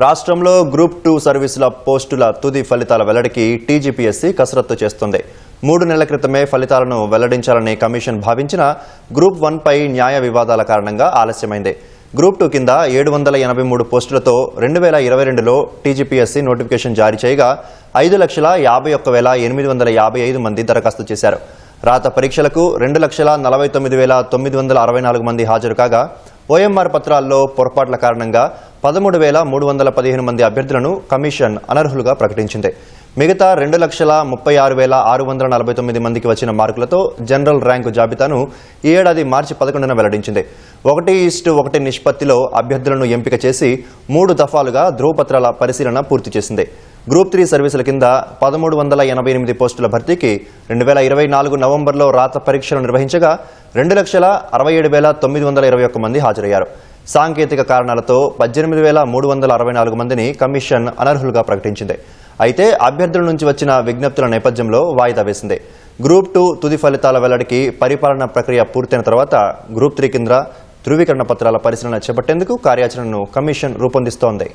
రాష్ట్రంలో గ్రూప్ 2 సర్వీసుల పోస్టుల తుది ఫలితాల వెల్లడికి టీజీపీఎస్సీ కసరత్తు చేస్తుంది. 3 నెలల క్రితమే ఫలితాలను వెల్లడించాలని కమిషన్ భావించిన గ్రూప్ 1 పై న్యాయ వివాదాల కారణంగా ఆలస్యమైంది. గ్రూప్ 2 కింద 753 పోస్టులతో 2022లో టీజీపీఎస్సీ నోటిఫికేషన్ జారీ చేయగా 5,51,855 మంది దరఖాస్తు చేశారు. రాత పరీక్షలకు 2,49,964 మంది హాజరు కాగా ఓఎంఆర్ పత్రాల్లో పొరపాట్ల కారణంగా 13,315 మంది అభ్యర్థులను కమిషన్ అనర్హులుగా ప్రకటించింది. మిగతా 2,36,649 మందికి వచ్చిన మార్కులతో జనరల్ ర్యాంకు జాబితాను ఈ ఏడాది మార్చి 11న వెల్లడించింది. 1:1 నిష్పత్తిలో అభ్యర్థులను ఎంపిక చేసి 3 దఫాలుగా ధృవపత్రాల పరిశీలన పూర్తి చేసింది. గ్రూప్ 3 సర్వీసుల కింద 1,388 పోస్టుల భర్తీకి 2024 నవంబర్లో రాత పరీక్షలు నిర్వహించగా 2,67,921 మంది హాజరయ్యారు. సాంకేతిక కారణాలతో 18,364 మందిని కమిషన్ అనర్హులుగా ప్రకటించింది. అయితే అభ్యర్థుల నుంచి వచ్చిన విజ్ఞప్తుల నేపథ్యంలో వాయిదా వేసింది. గ్రూప్ 2 తుది ఫలితాల వెల్లడికి పరిపాలన ప్రక్రియ పూర్తయిన తర్వాత గ్రూప్ 3 కింద ధృవీకరణ పత్రాల పరిశీలన చేపట్టేందుకు కార్యాచరణను కమిషన్ రూపొందిస్తోంది.